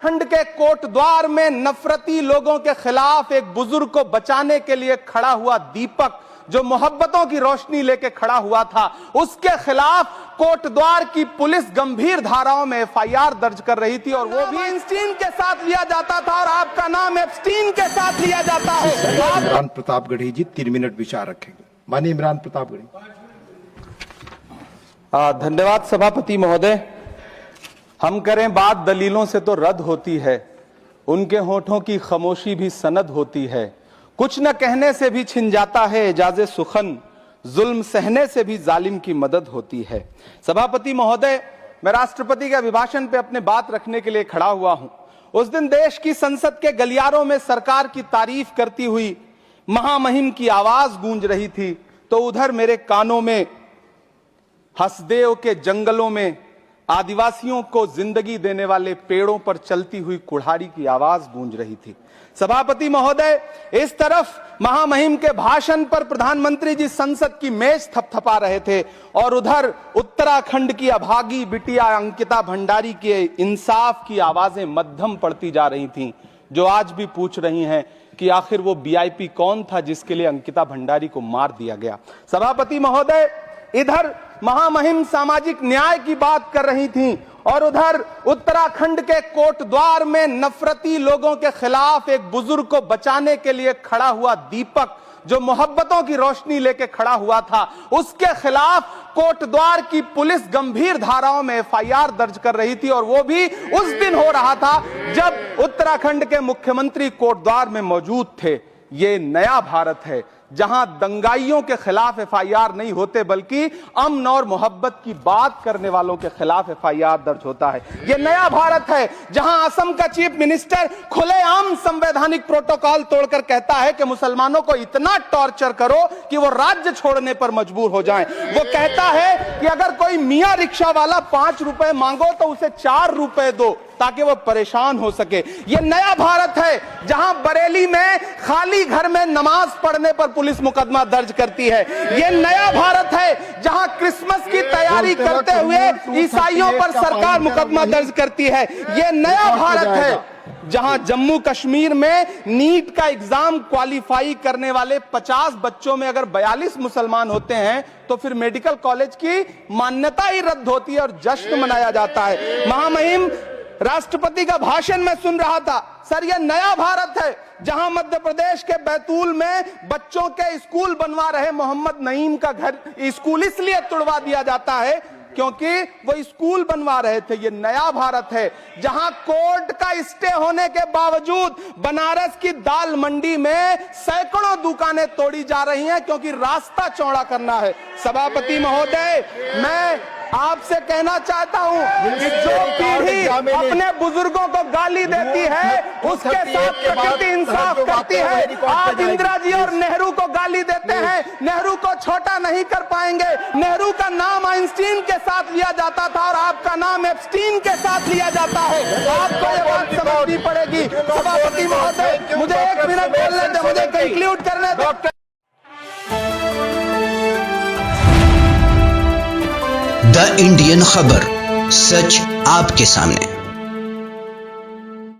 खंड के कोटद्वार में नफरती लोगों के खिलाफ एक बुजुर्ग को बचाने के लिए खड़ा हुआ दीपक, जो मोहब्बतों की रोशनी लेके खड़ा हुआ था, उसके खिलाफ कोटद्वार की पुलिस गंभीर धाराओं में एफआईआर दर्ज कर रही थी और वो भी एप्स्टीन के साथ लिया जाता था और आपका नाम एप्स्टीन के साथ लिया जाता है। इमरान प्रतापगढ़ी जी 3 मिनट विचार रखेंगे। माननीय इमरान प्रतापगढ़ी। धन्यवाद सभापति महोदय। हम करें बात दलीलों से तो रद्द होती है, उनके होठों की खामोशी भी सनद होती है। कुछ न कहने से भी छिन जाता है एजाज़े सुखन, जुल्म सहने से भी जालिम की मदद होती है। सभापति महोदय, मैं राष्ट्रपति के अभिभाषण पे अपने बात रखने के लिए खड़ा हुआ हूं। उस दिन देश की संसद के गलियारों में सरकार की तारीफ करती हुई महामहिम की आवाज गूंज रही थी, तो उधर मेरे कानों में हसदेव के जंगलों में आदिवासियों को जिंदगी देने वाले पेड़ों पर चलती हुई कुल्हाड़ी की आवाज गूंज रही थी। सभापति महोदय, इस तरफ महामहिम के भाषण पर प्रधानमंत्री जी संसद की मेज थपथपा रहे थे और उधर उत्तराखंड की अभागी बिटिया अंकिता भंडारी के इंसाफ की आवाजें मध्यम पड़ती जा रही थीं, जो आज भी पूछ रही हैं कि आखिर वो वीआईपी कौन था जिसके लिए अंकिता भंडारी को मार दिया गया। सभापति महोदय, इधर महामहिम सामाजिक न्याय की बात कर रही थीं और उधर उत्तराखंड के कोटद्वार में नफरती लोगों के खिलाफ एक बुजुर्ग को बचाने के लिए खड़ा हुआ दीपक, जो मोहब्बतों की रोशनी लेके खड़ा हुआ था, उसके खिलाफ कोटद्वार की पुलिस गंभीर धाराओं में एफआईआर दर्ज कर रही थी और वो भी उस दिन हो रहा था जब उत्तराखंड के मुख्यमंत्री कोटद्वार में मौजूद थे। ये नया भारत है जहां दंगाइयों के खिलाफ एफआईआर नहीं होते, बल्कि अमन और मोहब्बत की बात करने वालों के खिलाफ एफआईआर दर्ज होता है। यह नया भारत है जहां असम का चीफ मिनिस्टर खुलेआम संवैधानिक प्रोटोकॉल तोड़कर कहता है कि मुसलमानों को इतना टॉर्चर करो कि वो राज्य छोड़ने पर मजबूर हो जाएं। वो कहता है कि अगर कोई मियां रिक्शा वाला 5 रुपए मांगो तो उसे 4 रुपए दो ताकि वो परेशान हो सके। ये नया भारत है जहां बरेली में खाली घर में नमाज पढ़ने पर पुलिस मुकदमा दर्ज करती है। ये नया भारत है जहां क्रिसमस की तैयारी करते हुए ईसाइयों पर सरकार मुकदमा दर्ज करती है। ये नया भारत है जहां जम्मू कश्मीर में नीट का एग्जाम क्वालिफाई करने वाले 50 बच्चों में अगर 42 मुसलमान होते हैं तो फिर मेडिकल कॉलेज की मान्यता ही रद्द होती है और जश्न मनाया जाता है। महामहिम राष्ट्रपति का भाषण में सुन रहा था। सर, यह नया भारत है जहां मध्य प्रदेश के बैतूल में बच्चों के स्कूल बनवा रहे मोहम्मद नईम का घर स्कूल इसलिए तुड़वा दिया जाता है क्योंकि वो स्कूल बनवा रहे थे। ये नया भारत है जहां कोर्ट का स्टे होने के बावजूद बनारस की दाल मंडी में सैकड़ों दुकानें तोड़ी जा रही हैं क्योंकि रास्ता चौड़ा करना है। सभापति महोदय, मैं आपसे कहना चाहता हूं कि जो पीढ़ी अपने बुजुर्गों को गाली देती है उसके साथ प्रकृति इंसाफ करती है। आज इंदिरा जी और नेहरू को गाली देते हैं, नेहरू को छोटा नहीं कर पाएंगे। नेहरू का नाम आइंस्टीन के साथ लिया जाता था और आपका नाम एप्स्टीन के साथ लिया जाता है। आपको ये बात समझनी पड़ेगी। सभापति महोदय, मुझे 1 मिनट बोलने दे, मुझे कंक्लूड करने दो। द इंडियन खबर, सच आपके सामने।